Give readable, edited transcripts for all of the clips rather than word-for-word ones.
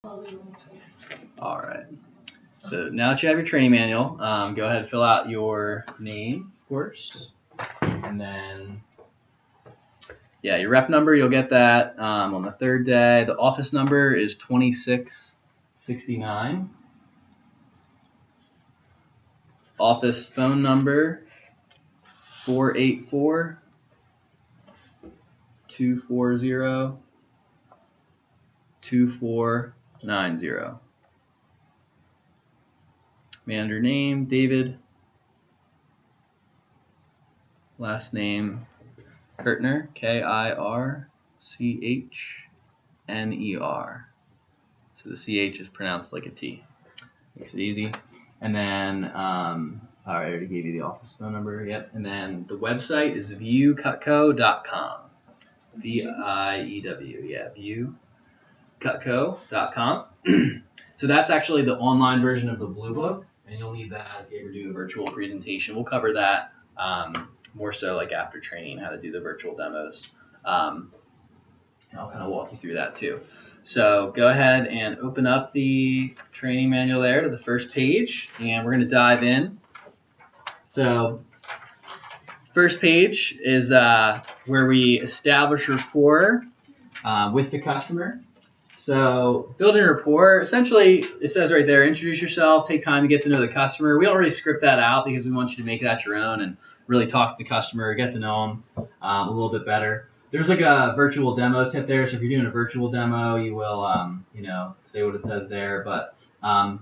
All right. So now that you have your training manual, go ahead and fill out your name, of course, and then your rep number. You'll get that on the third day. The office number is 2669. Office phone number 484-240-2490. Manager name, David. Last name, Kirchner, Kirchner. So the CH is pronounced like a T. Makes it easy. And then, I already gave you the office phone number. Yep. And then the website is viewcutco.com. VIEW. Yeah, viewcutco.com. So that's actually the online version of the Blue Book, and you'll need that if you ever do a virtual presentation. We'll cover that more so like after training, how to do the virtual demos. I'll kind of walk you through that too. So go ahead and open up the training manual there to the first page, and we're going to dive in. So first page is where we establish rapport with the customer. So building rapport, essentially, it says right there, introduce yourself, take time to get to know the customer. We don't really script that out because we want you to make that your own and really talk to the customer, get to know them a little bit better. There's like a virtual demo tip there. So if you're doing a virtual demo, you will, say what it says there. But and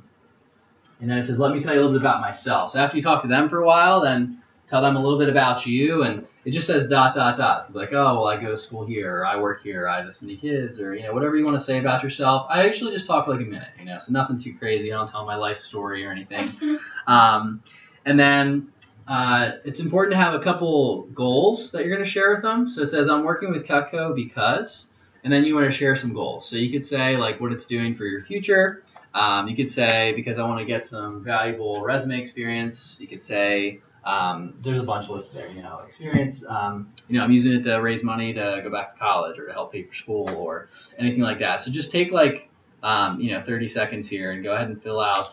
then it says, let me tell you a little bit about myself. So after you talk to them for a while, then tell them a little bit about you. And it just says ... So like, oh, well, I go to school here, or I work here, or I have this many kids, or, whatever you want to say about yourself. I actually just talk for like a minute, so nothing too crazy. I don't tell my life story or anything. And then it's important to have a couple goals that you're going to share with them. So it says, I'm working with Cutco because, and then you want to share some goals. So you could say like what it's doing for your future. You could say, because I want to get some valuable resume experience. You could say, there's a bunch listed there, experience, I'm using it to raise money to go back to college or to help pay for school or anything like that. So just take like, 30 seconds here and go ahead and fill out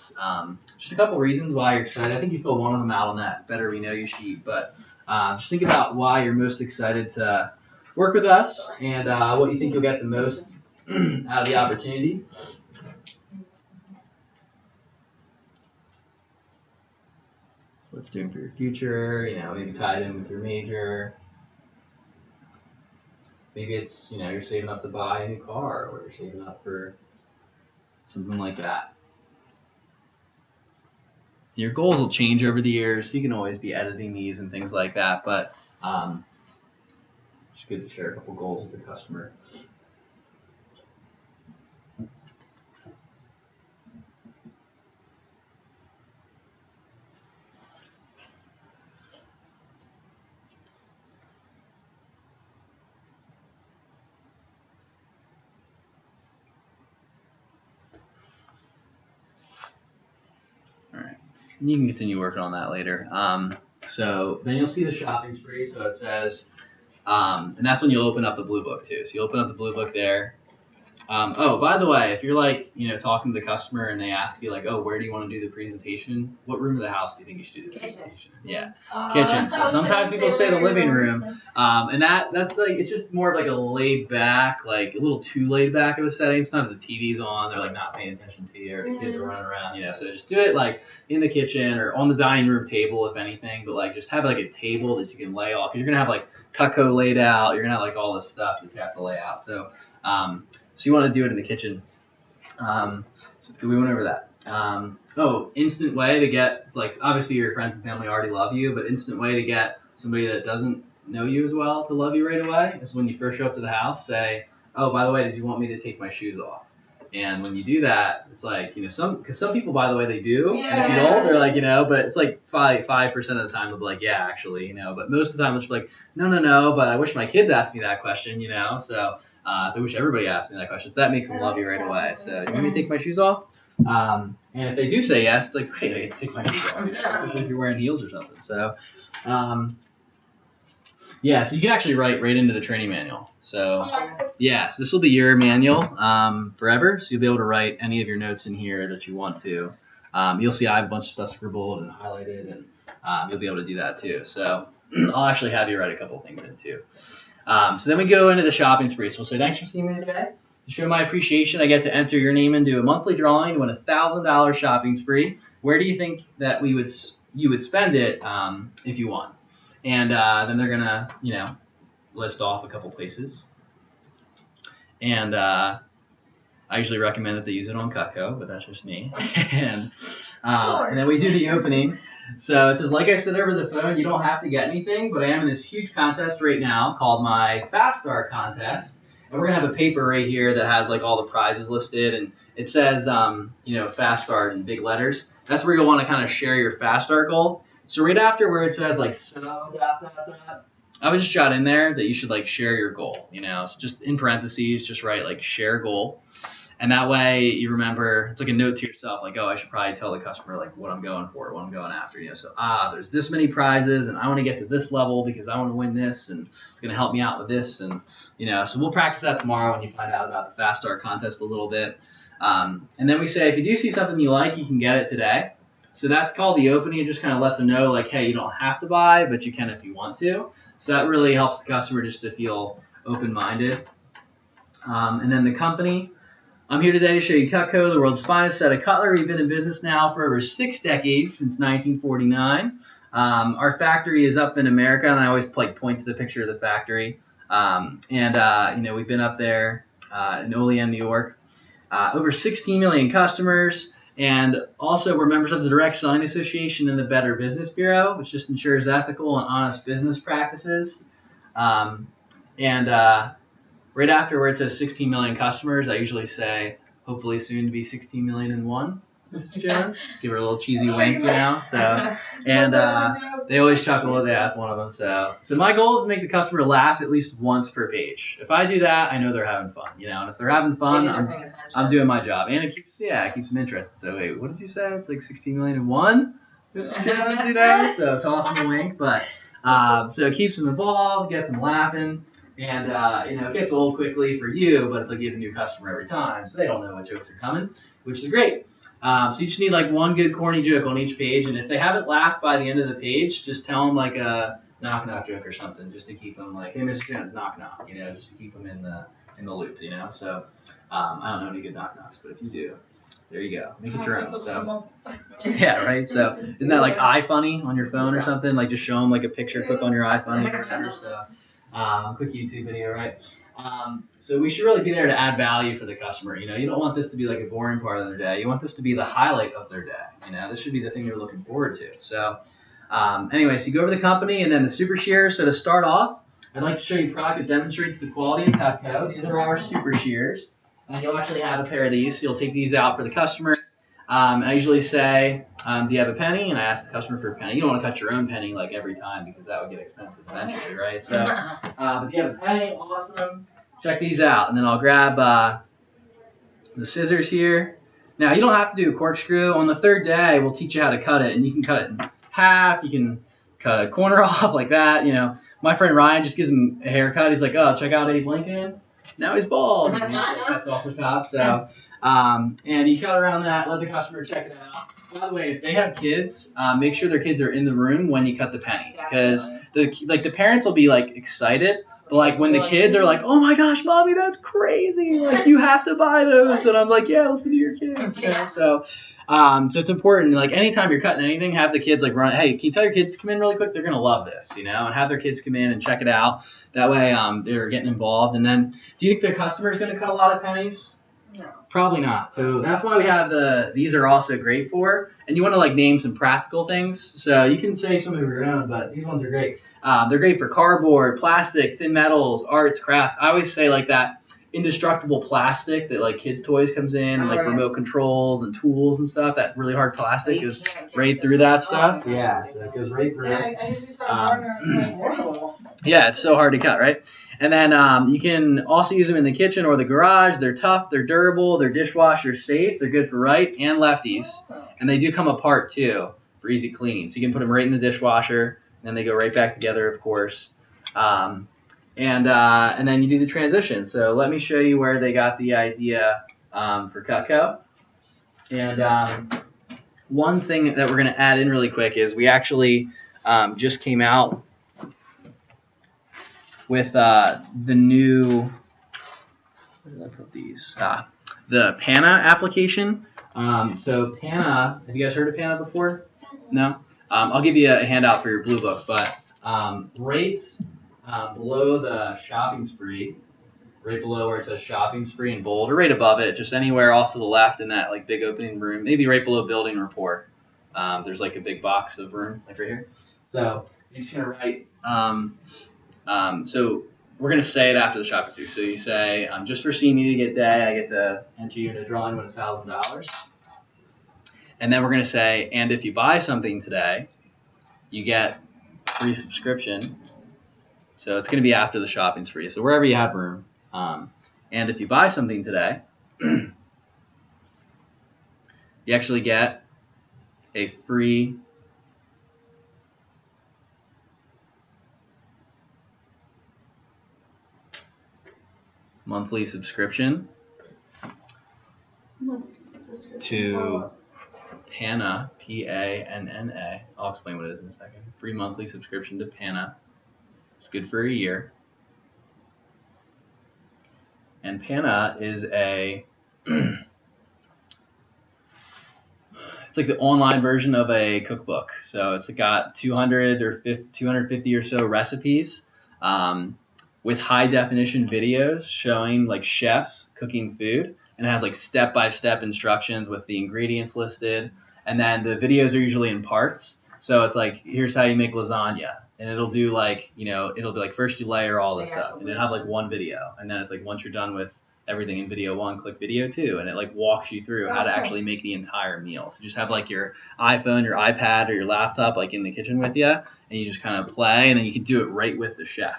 just a couple reasons why you're excited. I think you filled one of them out on that Better We Know You sheet, but just think about why you're most excited to work with us and what you think you'll get the most out of the opportunity. What it's doing for your future, maybe tied in with your major. Maybe it's, you're saving up to buy a new car or you're saving up for something like that. Your goals will change over the years, so you can always be editing these and things like that, but it's good to share a couple goals with the customer. You can continue working on that later. So then you'll see the shopping spree. So it says, and that's when you'll open up the Blue Book too. So you'll open up the Blue Book there. Oh, by the way, if you're like, talking to the customer and they ask you like, oh, where do you want to do the presentation? What room of the house do you think you should do the presentation? Yeah, kitchen. So sometimes people say the living room, and that's like, it's just more of like a laid back, like a little too laid back of a setting. Sometimes the TV's on, they're like not paying attention to you, or the kids are running around, So just do it like in the kitchen or on the dining room table, if anything. But like just have like a table that you can lay off. You're gonna have like Cutco laid out. You're gonna have like all this stuff that you have to lay out. So you want to do it in the kitchen. So it's good. We went over that. Instant way to get, like, obviously your friends and family already love you, but instant way to get somebody that doesn't know you as well to love you right away is when you first show up to the house, say, oh, by the way, did you want me to take my shoes off? And when you do that, it's like, because some people, by the way, they do. Yeah. And if you don't, they're like, but it's like 5% of the time they'll be like, yeah, actually, but most of the time it's like, no, but I wish my kids asked me that question, so I wish everybody asked me that question. So that makes them love you right away. So you want me to take my shoes off? And if they do say yes, it's like, great, I get to take my shoes off. Especially if you're wearing heels or something. So Yeah, so you can actually write right into the training manual. So yes, this will be your manual forever. So you'll be able to write any of your notes in here that you want to. You'll see I have a bunch of stuff scribbled and highlighted, and you'll be able to do that too. So I'll actually have you write a couple things in too. So then we go into the shopping spree. So we'll say, thanks for seeing me today. To show my appreciation, I get to enter your name into a monthly drawing to win a $1,000 shopping spree. Where do you think that you would spend it if you won? And then they're gonna, list off a couple places. And I usually recommend that they use it on Cutco, but that's just me. and then we do the opening. So it says, like I said over the phone, you don't have to get anything, but I am in this huge contest right now called my Fast Start contest. And we're gonna have a paper right here that has like all the prizes listed, and it says, Fast Start in big letters. That's where you'll want to kind of share your Fast Start goal. So right after where it says like I would just jot in there that you should like share your goal. So just in parentheses, just write like share goal, and that way you remember. It's like a note to yourself, like, oh, I should probably tell the customer like what I'm going for, what I'm going after. So there's this many prizes, and I want to get to this level because I want to win this, and it's going to help me out with this, and So we'll practice that tomorrow when you find out about the Fast Start contest a little bit. And then we say, if you do see something you like, you can get it today. So that's called the opening. It just kind of lets them know, like, hey, you don't have to buy, but you can if you want to. So that really helps the customer just to feel open-minded. And then the company. I'm here today to show you Cutco, the world's finest set of cutlery. We've been in business now for over 6 decades, since 1949. Our factory is up in America, and I always point to the picture of the factory. We've been up there in Olean, New York. Over 16 million customers, and also we're members of the Direct Selling Association and the Better Business Bureau, which just ensures ethical and honest business practices. Right after where it says 16 million customers, I usually say, hopefully soon to be 16 million and one. Mrs. Jones, give her a little cheesy wink, So, and they always chuckle when they ask one of them. So my goal is to make the customer laugh at least once per page. If I do that, I know they're having fun, And if they're having fun, I'm doing my job, and it keeps them interested. So wait, what did you say? It's like 16 million and one, Mrs. Jones, So toss them a wink, but so it keeps them involved, gets them laughing. And, it gets old quickly for you, but it's like you have a new customer every time, so they don't know what jokes are coming, which is great. So you just need like one good corny joke on each page, and if they haven't laughed by the end of the page, just tell them like a knock joke or something, just to keep them like, hey, Mr. Jones, knock, just to keep them in the loop, So I don't know any good knocks, but if you do, there you go. Make it your own. So yeah, right. So isn't that like iFunny on your phone or something? Like just show them like a picture quick on your iFunny or whatever. So. Quick YouTube video, right? So we should really be there to add value for the customer. You don't want this to be like a boring part of their day. You want this to be the highlight of their day. This should be the thing they're looking forward to. So so you go over the company and then the super shears. So to start off, I'd like to show you a product that demonstrates the quality of Cutco. These are our super shears. And you'll actually have a pair of these. So you'll take these out for the customer. I usually say, do you have a penny? And I ask the customer for a penny. You don't want to cut your own penny like every time because that would get expensive eventually, right? So, but do you have a penny? Awesome. Check these out. And then I'll grab the scissors here. Now, you don't have to do a corkscrew. On the third day, we'll teach you how to cut it. And you can cut it in half. You can cut a corner off like that. My friend Ryan just gives him a haircut. He's like, oh, check out Abe Lincoln. Now he's bald. And he cuts off the top. So. And you cut around that, let the customer check it out. By the way, if they have kids, make sure their kids are in the room when you cut the penny, because the parents will be like excited, but like when the kids are like, oh my gosh, mommy, that's crazy, like you have to buy those, and I'm like, yeah, listen to your kids. So it's important, like anytime you're cutting anything, have the kids like run, hey, can you tell your kids to come in really quick? They're gonna love this, and have their kids come in and check it out. That way, they're getting involved. And then, do you think the customer's gonna cut a lot of pennies? No. Probably not. So that's why we have these are also great for, and you want to like name some practical things. So you can say some of your own, but these ones are great. They're great for cardboard, plastic, thin metals, arts, crafts. I always say like that indestructible plastic that like kids' toys comes in, and like remote controls and tools and stuff. That really hard plastic goes right through that stuff. Yeah, so it goes right through. I usually try to burn yeah, it's so hard to cut, right? And then you can also use them in the kitchen or the garage. They're tough, they're durable, they're dishwasher safe, they're good for right and lefties. And they do come apart too for easy cleaning. So you can put them right in the dishwasher, and then they go right back together, of course. And then you do the transition. So let me show you where they got the idea for Cutco. And one thing that we're going to add in really quick is we actually just came out with the new, where did I put these? The Pana application. So Pana, have you guys heard of Pana before? No? I'll give you a handout for your blue book, but right below the shopping spree, right below where it says shopping spree in bold, or right above it, just anywhere off to the left in that like big opening room, maybe right below building report. There's like a big box of room, like right here. So you're just gonna write. So we're gonna say it after the shopping spree. So you say, just for seeing me today, I get to enter you in a drawing with $1,000. And then we're gonna say, and if you buy something today, you get free subscription. So it's gonna be after the shopping spree. So wherever you have room. And if you buy something today, you actually get a free monthly subscription to Pana, P-A-N-N-A. I'll explain what it is in a second. Free monthly subscription to Pana. It's good for a year. And Pana is it's like the online version of a cookbook. So it's got 250 or so recipes with high definition videos showing like chefs cooking food, and it has like step-by-step instructions with the ingredients listed. And then the videos are usually in parts. So it's like, here's how you make lasagna. And it'll do like, it'll be like first you layer all this stuff, and then have like one video. And then it's like once you're done with everything in video 1, click video 2, and it like walks you through how to actually make the entire meal. So you just have like your iPhone, your iPad, or your laptop like in the kitchen with you, and you just kind of play, and then you can do it right with the chef,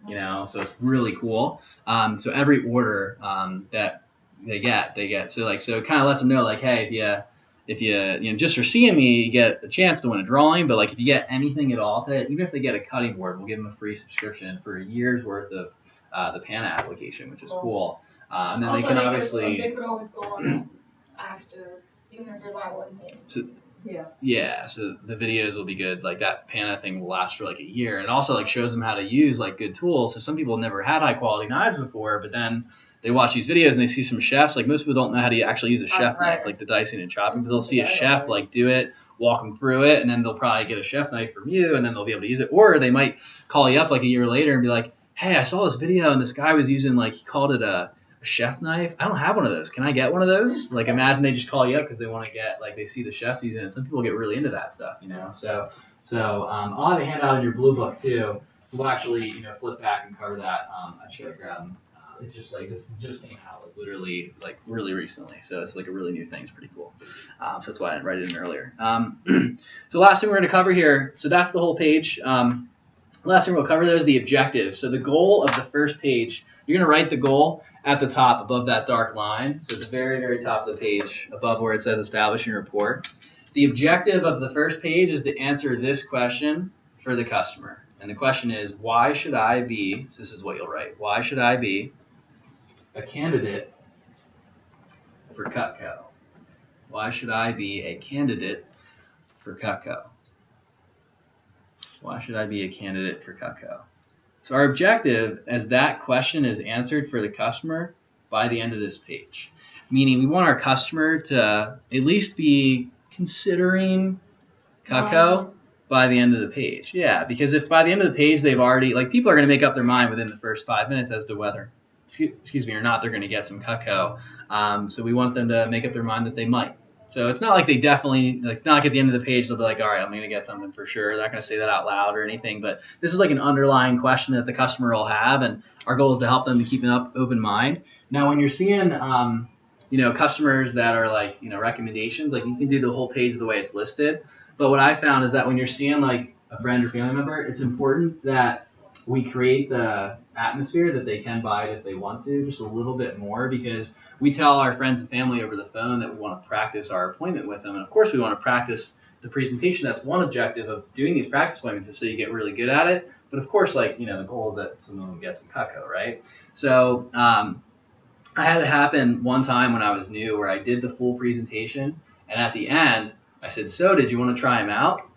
so it's really cool. So every order that they get. So it kind of lets them know like, hey, if you just for seeing me, you get a chance to win a drawing. But like if you get anything at all today, even if they get a cutting board, we'll give them a free subscription for a year's worth of the Pana application, which is cool. And then also, they can obviously. They could always go on after, even if they buy one thing. So, yeah. So the videos will be good. Like that Pana thing will last for like a year, and it also like shows them how to use like good tools. So some people have never had high quality knives before, but then they watch these videos and they see some chefs. Like most people don't know how to actually use a chef knife, like the dicing and chopping. But they'll see a chef like do it, walk them through it, and then they'll probably get a chef knife from you, and then they'll be able to use it. Or they might call you up like a year later and be like, hey, I saw this video and this guy was using like he called it a chef knife. I don't have one of those. Can I get one of those? Like imagine they just call you up because they want to get like they see the chefs using it. Some people get really into that stuff, So I'll have a handout in your blue book too. We'll actually flip back and cover that. I should have grabbed them. It's just like this just came out like literally like really recently, so it's like a really new thing. It's pretty cool. So that's why I didn't write it in earlier. So last thing we're going to cover here. So that's the whole page. Last thing we'll cover though is the objectives. So the goal of the first page, you're going to write the goal at the top above that dark line. So at the very, very top of the page, above where it says establishing report. The objective of the first page is to answer this question for the customer. And the question is, why should I be, so this is what you'll write, why should I be a candidate for Cutco? Why should I be a candidate for Cutco? Why should I be a candidate for Cutco? So our objective as that question is answered for the customer by the end of this page. Meaning we want our customer to at least be considering Cutco by the end of the page. Yeah, because if by the end of the page they've already, like people are going to make up their mind within the first 5 minutes as to whether, excuse me, or not they're going to get some Cutco. So we want them to make up their mind that they might. So it's not like they definitely, like, it's not like at the end of the page they'll be like, all right, I'm going to get something for sure. They're not going to say that out loud or anything, but this is like an underlying question that the customer will have, and our goal is to help them to keep an open mind. Now, when you're seeing, customers that are like, recommendations, like you can do the whole page the way it's listed. But what I found is that when you're seeing like a friend or family member, it's important that we create the atmosphere that they can buy it if they want to, just a little bit more, because we tell our friends and family over the phone that we want to practice our appointment with them. And of course we want to practice the presentation. That's one objective of doing these practice appointments, is so you get really good at it. But of course, like, the goal is that someone will get some Cutco, right? So I had it happen one time when I was new where I did the full presentation, and at the end I said, so did you want to try them out?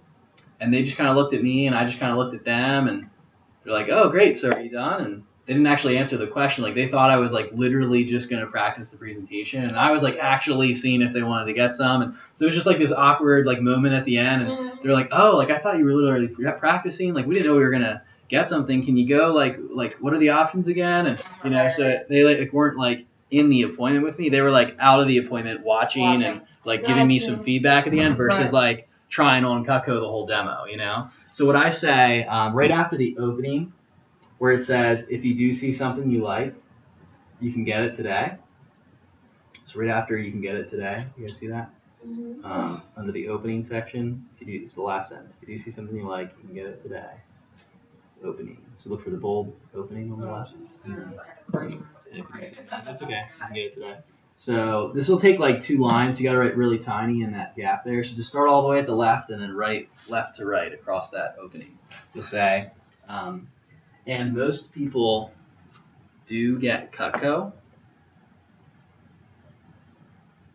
And they just kind of looked at me, and I just kind of looked at them, and they're like, oh, great, so are you done? And they didn't actually answer the question. Like, they thought I was like literally just going to practice the presentation, and I was like actually seeing if they wanted to get some. And so it was just like this awkward like moment at the end, and they're like, oh, like I thought you were literally practicing, like we didn't know we were going to get something. Can you go, like what are the options again? And so they like weren't like in the appointment with me. They were like out of the appointment watching and like giving me some feedback at the end versus like trying on Cutco the whole demo, So what I say right after the opening, where it says, if you do see something you like, you can get it today. So right after you can get it today, you guys see that? Under the opening section, it's the last sentence. If you do see something you like, you can get it today. Opening. So look for the bold opening on the left. That's okay. You can get it today. So this will take like 2 lines. You got to write really tiny in that gap there. So just start all the way at the left and then write left to right across that opening. You'll say, and most people do get Cutco.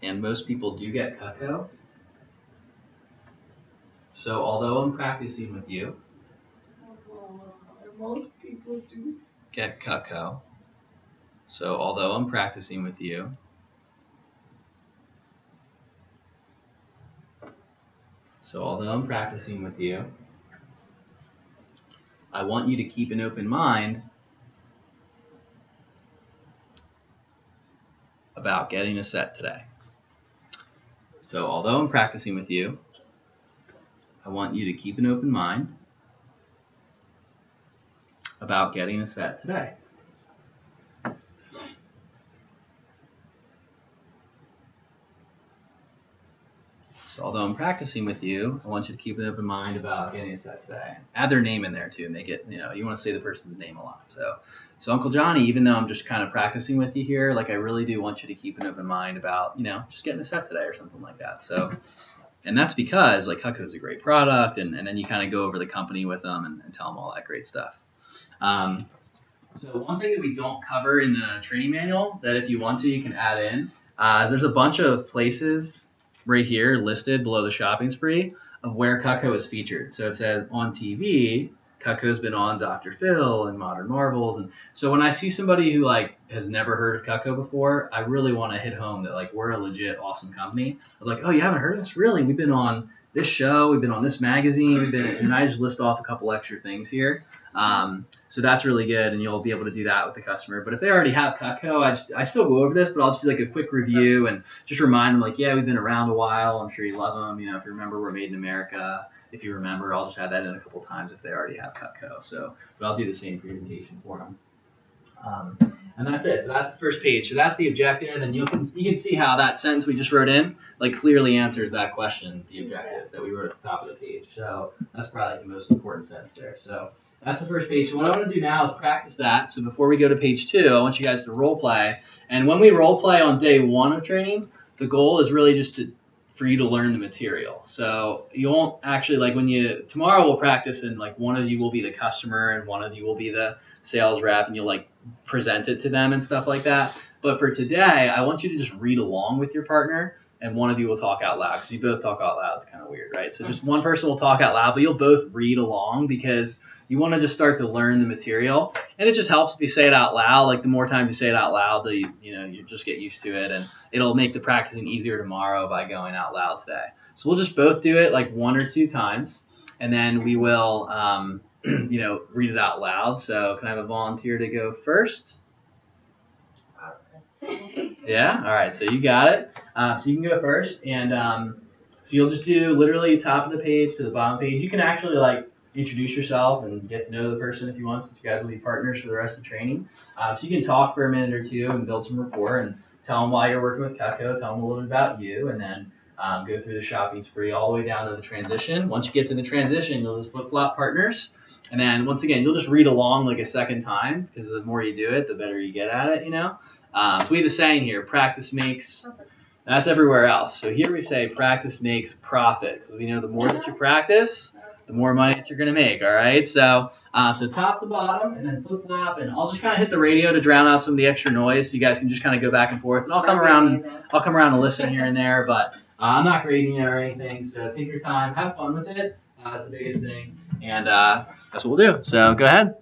And most people do get Cutco. So although I'm practicing with you, most people do get Cutco. So although I'm practicing with you, I want you to keep an open mind about getting a set today. So although I'm practicing with you, I want you to keep an open mind about getting a set today. So although I'm practicing with you, I want you to keep an open mind about getting a set today. Add their name in there too. Make it, you want to say the person's name a lot. So Uncle Johnny, even though I'm just kind of practicing with you here, like I really do want you to keep an open mind about, just getting a set today or something like that. So, and that's because like Cutco is a great product, and then you kind of go over the company with them and tell them all that great stuff. So one thing that we don't cover in the training manual that if you want to, you can add in, there's a bunch of places right here listed below the shopping spree of where Cutco is featured. So it says on TV, Cutco's been on Dr. Phil and Modern Marvels. And so when I see somebody who like has never heard of Cutco before, I really want to hit home that like we're a legit awesome company. I'm like, oh, you haven't heard of us? Really? We've been on this show, we've been on this magazine, and I just list off a couple extra things here. So that's really good, and you'll be able to do that with the customer. But if they already have Cutco, I still go over this, but I'll just do like a quick review and just remind them like, yeah, we've been around a while. I'm sure you love them. If you remember, we're made in America. If you remember, I'll just add that in a couple times if they already have Cutco. But I'll do the same presentation for them. And that's it. So that's the first page. So that's the objective, and you can see how that sentence we just wrote in like clearly answers that question, the objective that we wrote at the top of the page. So that's probably the most important sentence there. So that's the first page. So what I want to do now is practice that. So before we go to page 2, I want you guys to role play. And when we role play on day 1 of training, the goal is really just for you to learn the material. So you won't actually tomorrow we'll practice, and like one of you will be the customer and one of you will be the sales rep, and you'll like present it to them and stuff like that. But for today, I want you to just read along with your partner, and one of you will talk out loud, because you both talk out loud. It's kind of weird, right? So just one person will talk out loud, but you'll both read along because you want to just start to learn the material. And it just helps if you say it out loud. Like the more times you say it out loud, you just get used to it, and it'll make the practicing easier tomorrow by going out loud today. So we'll just both do it like 1 or 2 times, and then we will read it out loud. So can I have a volunteer to go first? Yeah? All right, so you got it. So you can go first, and so you'll just do literally top of the page to the bottom page. You can actually like introduce yourself and get to know the person if you want, since you guys will be partners for the rest of the training. So you can talk for a minute or 2 and build some rapport and tell them why you're working with Cutco, tell them a little bit about you, and then go through the shopping spree all the way down to the transition. Once you get to the transition, you'll just flip-flop partners. And then once again, you'll just read along like a second time, because the more you do it, the better you get at it, So we have a saying here, practice makes, perfect. That's everywhere else. So here we say practice makes profit, because we know the more that you practice, the more money that you're going to make, all right? So So top to bottom, and then flip flop, and I'll just kind of hit the radio to drown out some of the extra noise, so you guys can just kind of go back and forth. And I'll come around. I'll come around and listen here and there, but I'm not grading it or anything. So take your time, have fun with it. That's the biggest thing, and that's what we'll do. So go ahead.